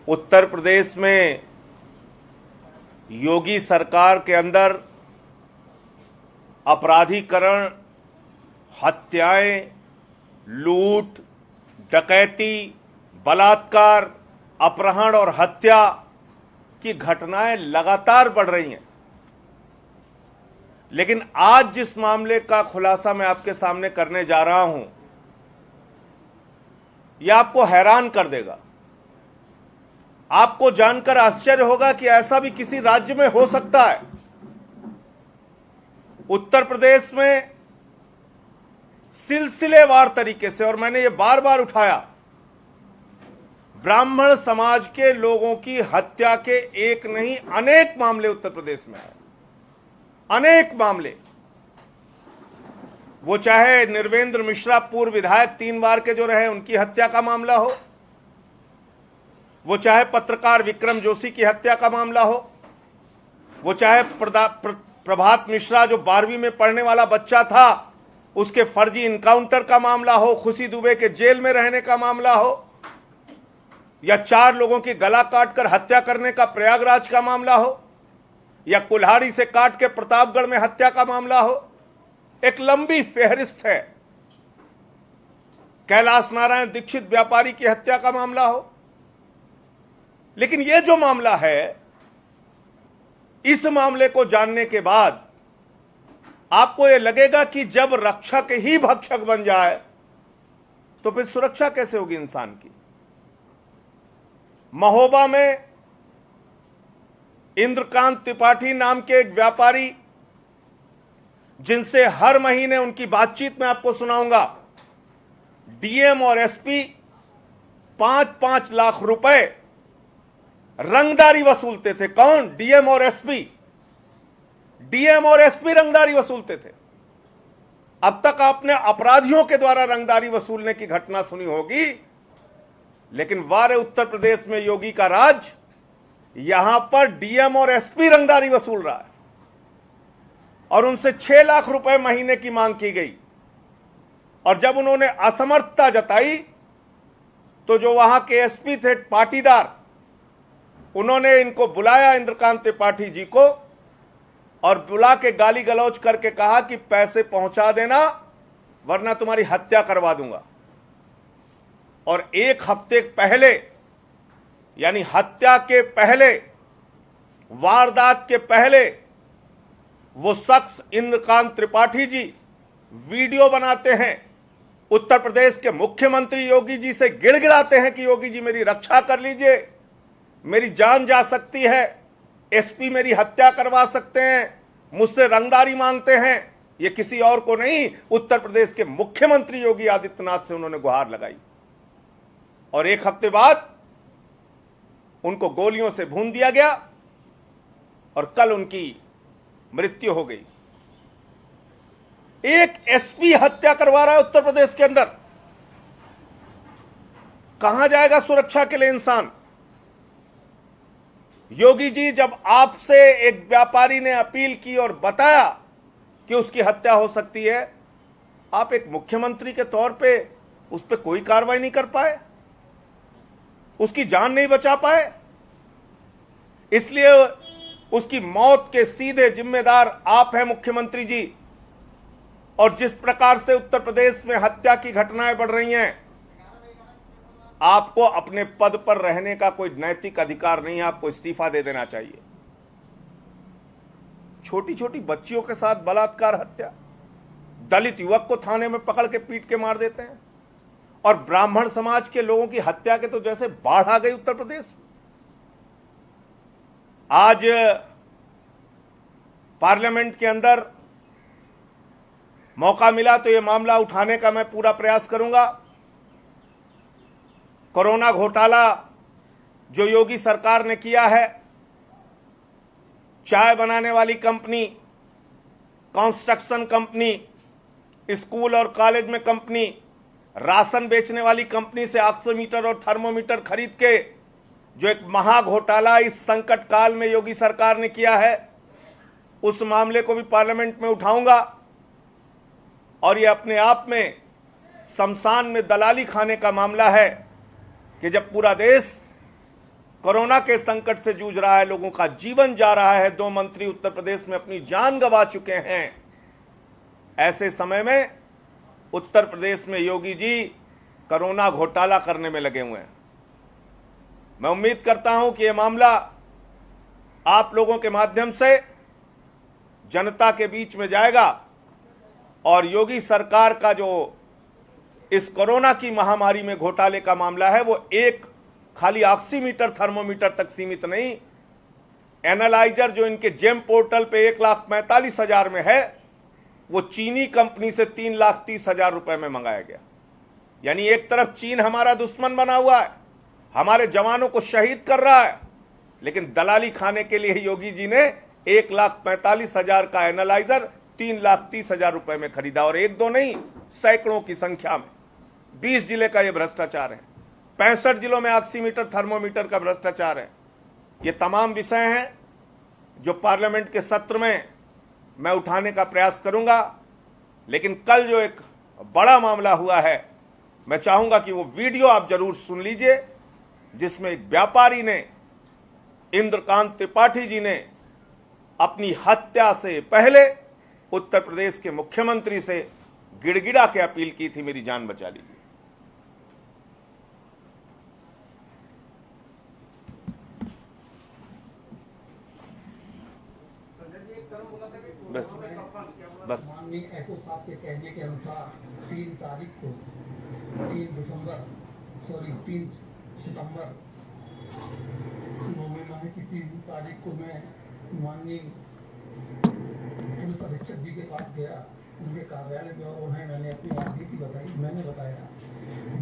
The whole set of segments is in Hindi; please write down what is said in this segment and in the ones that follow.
उत्तर प्रदेश में योगी सरकार के अंदर अपराधीकरण, हत्याएं, लूट, डकैती, बलात्कार, अपहरण और हत्या की घटनाएं लगातार बढ़ रही हैं। लेकिन आज जिस मामले का खुलासा मैं आपके सामने करने जा रहा हूं, यह आपको हैरान कर देगा। आपको जानकर आश्चर्य होगा कि ऐसा भी किसी राज्य में हो सकता है। उत्तर प्रदेश में सिलसिलेवार तरीके से, और मैंने ये बार बार उठाया, ब्राह्मण समाज के लोगों की हत्या के एक नहीं अनेक मामले उत्तर प्रदेश में हैं। अनेक मामले, वो चाहे निर्वेंद्र मिश्रा पूर्व विधायक 3 बार के जो रहे उनकी हत्या का मामला हो, वो चाहे पत्रकार विक्रम जोशी की हत्या का मामला हो, वो चाहे प्रभात मिश्रा जो 12वीं में पढ़ने वाला बच्चा था उसके फर्जी इनकाउंटर का मामला हो, खुशी दुबे के जेल में रहने का मामला हो, या 4 लोगों की गला काटकर हत्या करने का प्रयागराज का मामला हो, या कुल्हाड़ी से काट के प्रतापगढ़ में हत्या का मामला हो। एक लंबी फेहरिस्त है। कैलाश नारायण दीक्षित व्यापारी की हत्या का मामला हो। लेकिन यह जो मामला है, इस मामले को जानने के बाद आपको यह लगेगा कि जब रक्षक ही भक्षक बन जाए तो फिर सुरक्षा कैसे होगी इंसान की। महोबा में इंद्रकांत त्रिपाठी नाम के एक व्यापारी, जिनसे हर महीने उनकी बातचीत में आपको सुनाऊंगा, डीएम और एसपी 5-5 लाख रुपए रंगदारी वसूलते थे। कौन? डीएम और एसपी। डीएम और एसपी रंगदारी वसूलते थे। अब तक आपने अपराधियों के द्वारा रंगदारी वसूलने की घटना सुनी होगी, लेकिन वारे उत्तर प्रदेश में योगी का राज, यहां पर डीएम और एसपी रंगदारी वसूल रहा है और उनसे 6 लाख रुपए महीने की मांग की गई। और जब उन्होंने असमर्थता जताई तो जो वहां के एसपी थे पाटीदार, उन्होंने इनको बुलाया, इंद्रकांत त्रिपाठी जी को, और बुला के गाली गलौज करके कहा कि पैसे पहुंचा देना वरना तुम्हारी हत्या करवा दूंगा। और 1 हफ्ते पहले, यानी हत्या के पहले, वारदात के पहले, वो शख्स इंद्रकांत त्रिपाठी जी वीडियो बनाते हैं, उत्तर प्रदेश के मुख्यमंत्री योगी जी से गिड़गिड़ाते हैं कि योगी जी मेरी रक्षा कर लीजिए, मेरी जान जा सकती है, एसपी मेरी हत्या करवा सकते हैं, मुझसे रंगदारी मांगते हैं। ये किसी और को नहीं, उत्तर प्रदेश के मुख्यमंत्री योगी आदित्यनाथ से उन्होंने गुहार लगाई। और 1 हफ्ते बाद उनको गोलियों से भून दिया गया और कल उनकी मृत्यु हो गई। एक एसपी हत्या करवा रहा है उत्तर प्रदेश के अंदर। कहां जाएगा सुरक्षा के लिए इंसान? योगी जी, जब आपसे एक व्यापारी ने अपील की और बताया कि उसकी हत्या हो सकती है, आप एक मुख्यमंत्री के तौर पे उस पर कोई कार्रवाई नहीं कर पाए, उसकी जान नहीं बचा पाए। इसलिए उसकी मौत के सीधे जिम्मेदार आप हैं मुख्यमंत्री जी। और जिस प्रकार से उत्तर प्रदेश में हत्या की घटनाएं बढ़ रही हैं, आपको अपने पद पर रहने का कोई नैतिक अधिकार नहीं है, आपको इस्तीफा दे देना चाहिए। छोटी छोटी बच्चियों के साथ बलात्कार, हत्या, दलित युवक को थाने में पकड़ के पीट के मार देते हैं, और ब्राह्मण समाज के लोगों की हत्या के तो जैसे बाढ़ आ गई उत्तर प्रदेश में। आज पार्लियामेंट के अंदर मौका मिला तो यह मामला उठाने का मैं पूरा प्रयास करूंगा। कोरोना घोटाला जो योगी सरकार ने किया है, चाय बनाने वाली कंपनी, कंस्ट्रक्शन कंपनी, स्कूल और कॉलेज में कंपनी, राशन बेचने वाली कंपनी से ऑक्सीमीटर और थर्मोमीटर खरीद के जो एक महा घोटाला इस संकट काल में योगी सरकार ने किया है, उस मामले को भी पार्लियामेंट में उठाऊंगा। और ये अपने आप में शमशान में दलाली खाने का मामला है कि जब पूरा देश कोरोना के संकट से जूझ रहा है, लोगों का जीवन जा रहा है, 2 मंत्री उत्तर प्रदेश में अपनी जान गंवा चुके हैं। ऐसे समय में उत्तर प्रदेश में योगी जी कोरोना घोटाला करने में लगे हुए हैं। मैं उम्मीद करता हूं कि यह मामला आप लोगों के माध्यम से जनता के बीच में जाएगा और योगी सरकार का जो इस कोरोना की महामारी में घोटाले का मामला है वो एक खाली ऑक्सीमीटर थर्मोमीटर तक सीमित नहीं, एनालाइजर जो इनके जेम पोर्टल पे 1,45,000 में है वो चीनी कंपनी से 3,30,000 रुपए में मंगाया गया। यानी एक तरफ चीन हमारा दुश्मन बना हुआ है, हमारे जवानों को शहीद कर रहा है, लेकिन दलाली खाने के लिए योगी जी ने 1,45,000 का एनालाइजर 3,30,000 रुपए में खरीदा और एक दो नहीं, सैकड़ों की संख्या में। 20 जिले का यह भ्रष्टाचार है, 65 जिलों में ऑक्सीमीटर थर्मोमीटर का भ्रष्टाचार है। ये तमाम विषय हैं जो पार्लियामेंट के सत्र में मैं उठाने का प्रयास करूंगा। लेकिन कल जो एक बड़ा मामला हुआ है, मैं चाहूंगा कि वो वीडियो आप जरूर सुन लीजिए, जिसमें एक व्यापारी ने, इंद्रकांत त्रिपाठी जी ने अपनी हत्या से पहले उत्तर प्रदेश के मुख्यमंत्री से गिड़गिड़ा के अपील की थी, मेरी जान बचा लीजिए। बस माननीय एसओ साहब के कहने के अनुसार 3 सितंबर 9वें माह की 3 तारीख को मैं माननीय पुलिस अधीक्षक जी के पास गया, उनके कार्यालय में, और उन्हें मैंने अपनी राजनीति बताई। मैंने बताया,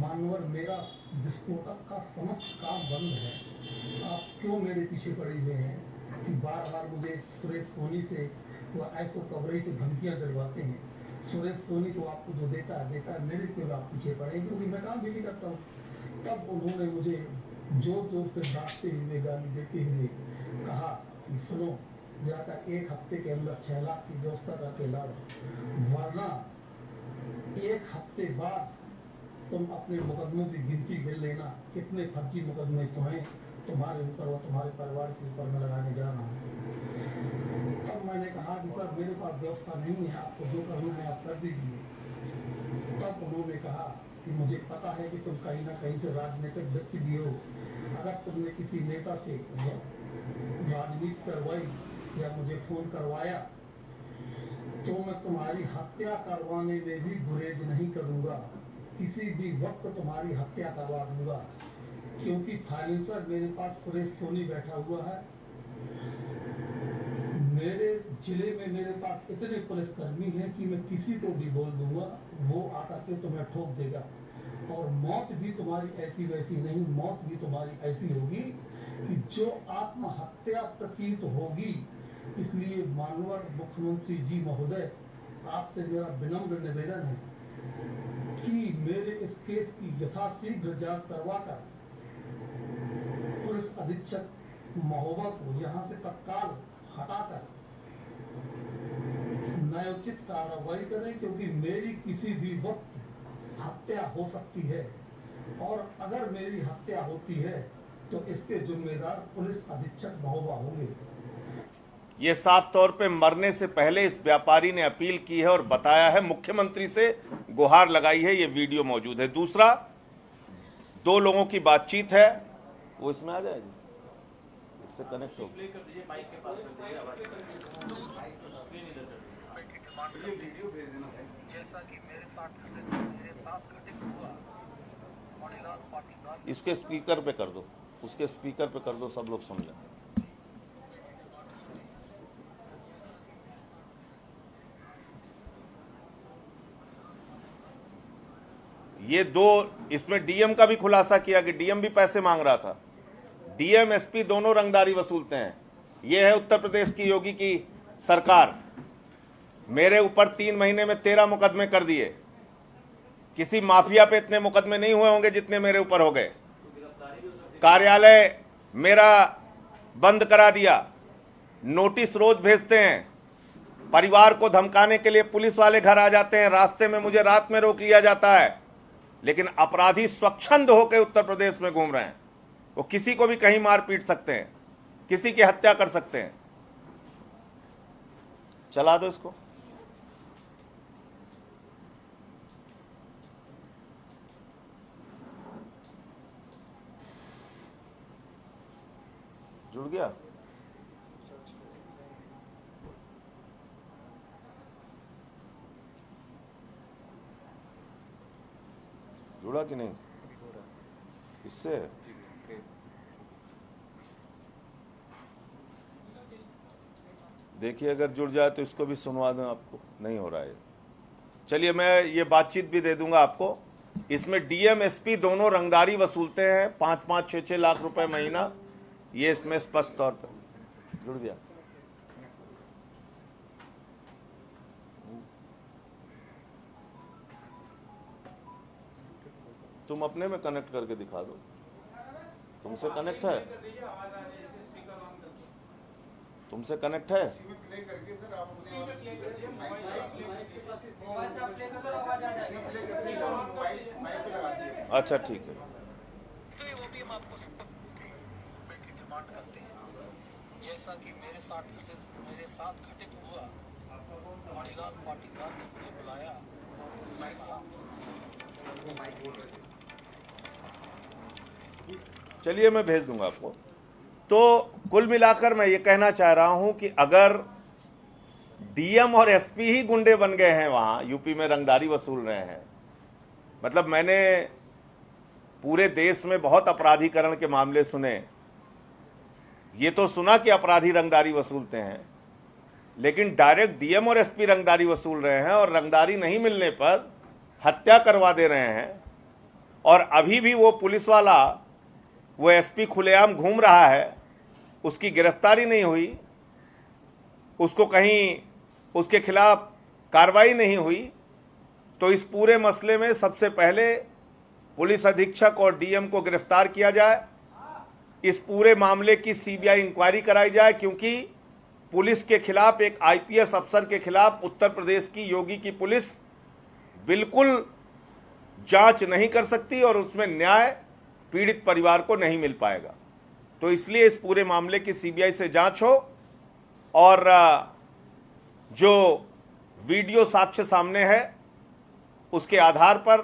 मानवर मेरा विस्फोटक का समस्त काम बंद है, आप क्यों मेरे पीछे पड़े हुए हैं कि बार बार मुझे सुरेश सोनी से वो ऐसो कवरेज से धमकियां दिलवाते हैं। सुरेश सोनी तो आपको जो देता है, मेरे क्यों आप पीछे पड़े, क्योंकि मैं काम भी नहीं करता हूँ। तब उन्होंने मुझे जोर जोर से डांटते हुए, गाली देते हुए कहा कि सुनो, जाकर 1 हफ्ते के अंदर 6 लाख की व्यवस्था करके लाओ, वरना 1 हफ्ते बाद तुम अपने मुकदमों की गिनती गिन लेना, कितने फर्जी मुकदमे तुम्हारे ऊपर और तुम्हारे परिवार के ऊपर में लगाने जा रहा हूँ। तब मैंने कहा कि सर मेरे पास व्यवस्था नहीं है, आपको जो करना है आप कर दीजिए। तब उन्होंने कहा कि मुझे पता है कि तुम कहीं ना कहीं से राजनीतिक व्यक्ति भी हो, अगर तुमने किसी नेता से राजनीति करवाई या मुझे फोन करवाया तो मैं तुम्हारी हत्या करवाने में भी गुरेज नहीं करूंगा, किसी भी वक्त तुम्हारी हत्या करवा दूंगा, क्योंकि फाइनेंसर मेरे पास सुरेश सोनी बैठा हुआ है। मेरे जिले में मेरे पास इतने पुलिसकर्मी हैं कि मैं किसी को भी बोल दूंगा, वो आकर के तुम्हें ठोक देगा, और मौत भी तुम्हारी ऐसी वैसी नहीं, मौत भी तुम्हारी ऐसी होगी कि जो आत्महत्या प्रतीत होगी। इसलिए माननीय मुख्यमंत्री जी महोदय, आपसे मेरा विनम्र निवेदन है कि मेरे इस केस की यथाशीघ्र जांच करवाकर पुलिस अधीक्षक महोदय को यहाँ से तत्काल हटाकर न्यायोचित कार्रवाई करें, क्योंकि मेरी किसी भी वक्त हत्या हो सकती है, और अगर मेरी हत्या होती है तो इसके जिम्मेदार पुलिस अधीक्षक महोदय होंगे। ये साफ तौर पे मरने से पहले इस व्यापारी ने अपील की है और बताया है, मुख्यमंत्री से गुहार लगाई है। ये वीडियो मौजूद है। दूसरा, 2 लोगों की बातचीत है, वो इसमें आ जाएगी, इससे कनेक्ट हो। जैसा कि मेरे साथ घटित हुआ, इसके स्पीकर पे कर दो, उसके स्पीकर पे कर दो, सब लोग समझें। ये 2, इसमें डीएम का भी खुलासा किया कि डीएम भी पैसे मांग रहा था। डीएम एसपी दोनों रंगदारी वसूलते हैं। ये है उत्तर प्रदेश की योगी की सरकार। मेरे ऊपर 3 महीने में 13 मुकदमे कर दिए। किसी माफिया पे इतने मुकदमे नहीं हुए होंगे जितने मेरे ऊपर हो गए। कार्यालय मेरा बंद करा दिया, नोटिस रोज भेजते हैं, परिवार को धमकाने के लिए पुलिस वाले घर आ जाते हैं, रास्ते में मुझे रात में रोक लिया जाता है, लेकिन अपराधी स्वच्छंद होकर उत्तर प्रदेश में घूम रहे हैं। वो किसी को भी कहीं मार पीट सकते हैं, किसी की हत्या कर सकते हैं। चला दो इसको। जुड़ गया? जुड़ा कि नहीं? इससे देखिए, अगर जुड़ जाए तो इसको भी सुनवा दूं आपको। नहीं हो रहा है। चलिए, मैं ये बातचीत भी दे दूंगा आपको। इसमें डीएम एसपी दोनों रंगदारी वसूलते हैं, 5-5, 6-6 लाख रुपए महीना। ये इसमें स्पष्ट तौर पर जुड़ गया। तुम अपने में कनेक्ट करके दिखा दो। तुमसे कनेक्ट है? तुमसे कनेक्ट है? अच्छा, ठीक है। जैसा कि मेरे साथ घटित हुआ, मणिलाल पाटीदार ने मुझे बुलाया, मैं कहा। चलिए, मैं भेज दूंगा आपको। तो कुल मिलाकर मैं ये कहना चाह रहा हूं कि अगर डीएम और एसपी ही गुंडे बन गए हैं, वहां यूपी में रंगदारी वसूल रहे हैं, मतलब मैंने पूरे देश में बहुत अपराधीकरण के मामले सुने। ये तो सुना कि अपराधी रंगदारी वसूलते हैं, लेकिन डायरेक्ट डीएम और एसपी रंगदारी वसूल रहे हैं और रंगदारी नहीं मिलने पर हत्या करवा दे रहे हैं। और अभी भी वो पुलिस वाला, वो एसपी खुलेआम घूम रहा है, उसकी गिरफ्तारी नहीं हुई, उसको कहीं उसके खिलाफ कार्रवाई नहीं हुई। तो इस पूरे मसले में सबसे पहले पुलिस अधीक्षक और डीएम को गिरफ्तार किया जाए, इस पूरे मामले की सीबीआई इंक्वायरी कराई जाए, क्योंकि पुलिस के खिलाफ, एक आईपीएस अफसर के खिलाफ उत्तर प्रदेश की योगी की पुलिस बिल्कुल जांच नहीं कर सकती और उसमें न्याय पीड़ित परिवार को नहीं मिल पाएगा। तो इसलिए इस पूरे मामले की सीबीआई से जांच हो और जो वीडियो साक्ष्य सामने है उसके आधार पर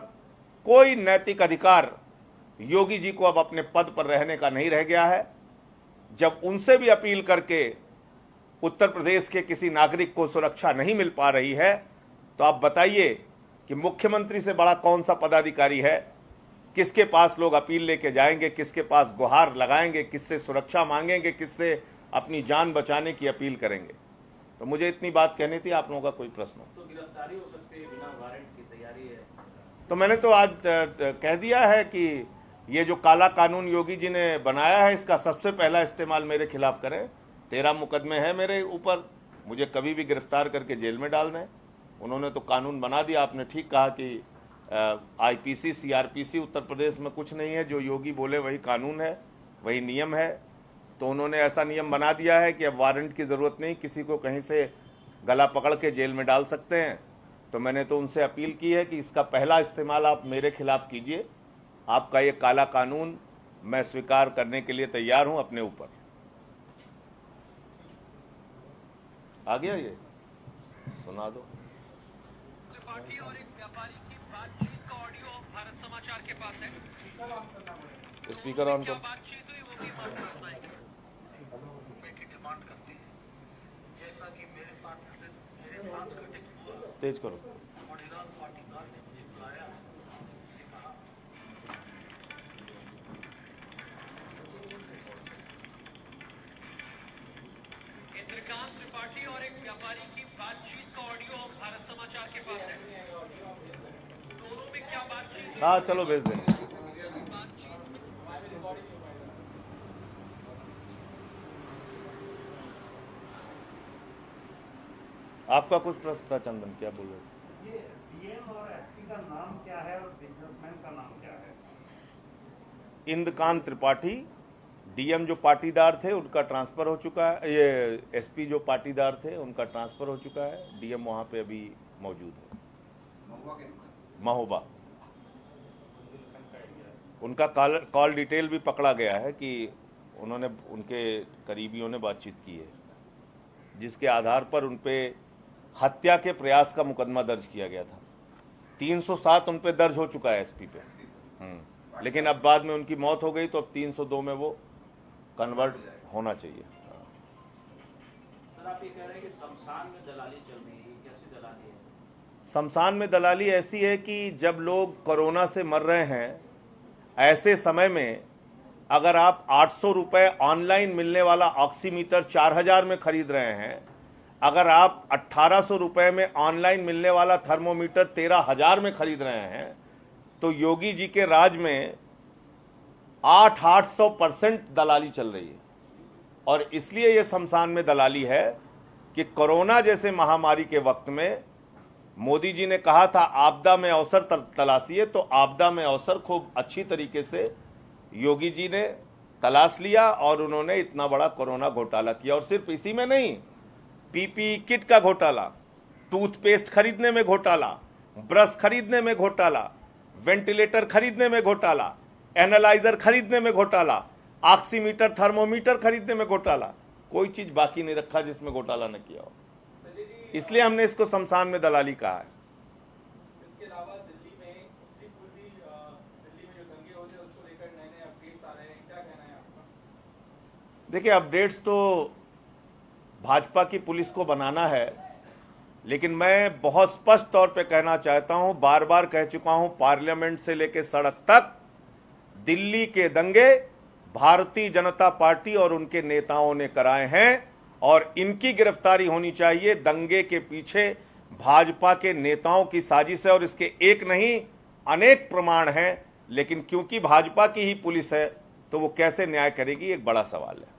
कोई नैतिक अधिकार योगी जी को अब अपने पद पर रहने का नहीं रह गया है। जब उनसे भी अपील करके उत्तर प्रदेश के किसी नागरिक को सुरक्षा नहीं मिल पा रही है, तो आप बताइए कि मुख्यमंत्री से बड़ा कौन सा पदाधिकारी है? किसके पास लोग अपील लेके जाएंगे, किसके पास गुहार लगाएंगे, किससे सुरक्षा मांगेंगे, किससे अपनी जान बचाने की अपील करेंगे? तो मुझे इतनी बात कहनी थी। आप लोगों का कोई प्रश्न हो? तो गिरफ्तारी हो सकती है, बिना वारंट की तैयारी है। तो मैंने तो आज कह दिया है कि ये जो काला कानून योगी जी ने बनाया है, इसका सबसे पहला इस्तेमाल मेरे खिलाफ करें। 13 मुकदमे हैं मेरे ऊपर, मुझे कभी भी गिरफ्तार करके जेल में डाल दें। उन्होंने तो कानून बना दिया। आपने ठीक कहा कि आईपीसी, सीआरपीसी उत्तर प्रदेश में कुछ नहीं है, जो योगी बोले वही कानून है, वही नियम है। तो उन्होंने ऐसा नियम बना दिया है कि अब वारंट की ज़रूरत नहीं, किसी को कहीं से गला पकड़ के जेल में डाल सकते हैं। तो मैंने तो उनसे अपील की है कि इसका पहला इस्तेमाल आप मेरे खिलाफ कीजिए। आपका ये काला कानून मैं स्वीकार करने के लिए तैयार हूं अपने ऊपर। आ गया, ये सुना दो। त्रिपाठी और एक व्यापारी की बातचीत का ऑडियो भारत समाचार के पास है। स्पीकर ऑन क्या करो। बातचीत हुई वो भी हम आपको सुनाएंगे। रुपए की डिमांड करते हैं, जैसा कि मेरे साथ घटित हुआ। तेज करो। मणिलाल पाटीदार ने मुझे बुलाया, उससे कहा। इंद्रकांत त्रिपाठी और एक व्यापारी की बातचीत का ऑडियो हम भारत समाचार के पास है। दोनों में क्या बातचीत हुई? हाँ, चलो भेज दें। आपका कुछ प्रश्न था चंदन, क्या बोल रहे थे? ये डीएम और एसपी का नाम क्या है और बिजनेसमैन का नाम क्या है? इंद्रकांत त्रिपाठी, डीएम जो पाटीदार थे उनका ट्रांसफर हो चुका है, ये एसपी जो पाटीदार थे उनका ट्रांसफर हो चुका है। डीएम वहां पे अभी मौजूद है, महोबा। उनका कॉल डिटेल भी पकड़ा गया है कि उन्होंने उनके करीबियों ने बातचीत की है, जिसके आधार पर उन पे हत्या के प्रयास का मुकदमा दर्ज किया गया था। 307 उन पे दर्ज हो चुका है एसपी पे, लेकिन अब बाद में उनकी मौत हो गई तो अब 302 में वो कन्वर्ट होना चाहिए। सर, आप ये कह रहे हैं कि शमशान में दलाली चल रही है, कैसी दलाली है? शमशान में दलाली ऐसी है कि जब लोग कोरोना से मर रहे हैं, ऐसे समय में अगर आप 800 रुपए ऑनलाइन मिलने वाला ऑक्सीमीटर 4000 में खरीद रहे हैं, अगर आप 1800 रुपए में ऑनलाइन मिलने वाला थर्मोमीटर 13000 में खरीद रहे हैं, तो योगी जी के राज में 800% दलाली चल रही है। और इसलिए यह शमशान में दलाली है कि कोरोना जैसे महामारी के वक्त में मोदी जी ने कहा था आपदा में अवसर तलाशिए, तो आपदा में अवसर खूब अच्छी तरीके से योगी जी ने तलाश लिया और उन्होंने इतना बड़ा कोरोना घोटाला किया। और सिर्फ इसी में नहीं, पीपीई किट का घोटाला, टूथपेस्ट खरीदने में घोटाला, ब्रश खरीदने में घोटाला, वेंटिलेटर खरीदने में घोटाला, एनालाइजर खरीदने में घोटाला, ऑक्सीमीटर थर्मोमीटर खरीदने में घोटाला, कोई चीज बाकी नहीं रखा जिसमें घोटाला न किया हो। इसलिए हमने इसको शमशान में दलाली कहा है। इसके अलावा दिल्ली में दिल्ली में जो दंगे होते हैं उसको लेकर नए नए अपडेट्स आ रहे हैं, क्या कहना है आपका? देखिए, अपडेट्स तो भाजपा की पुलिस को बनाना है, लेकिन मैं बहुत स्पष्ट तौर पे कहना चाहता हूं, बार बार कह चुका हूं, पार्लियामेंट से लेकर सड़क तक दिल्ली के दंगे भारतीय जनता पार्टी और उनके नेताओं ने कराए हैं और इनकी गिरफ्तारी होनी चाहिए। दंगे के पीछे भाजपा के नेताओं की साजिश है और इसके एक नहीं अनेक प्रमाण हैं, लेकिन क्योंकि भाजपा की ही पुलिस है तो वो कैसे न्याय करेगी, एक बड़ा सवाल है।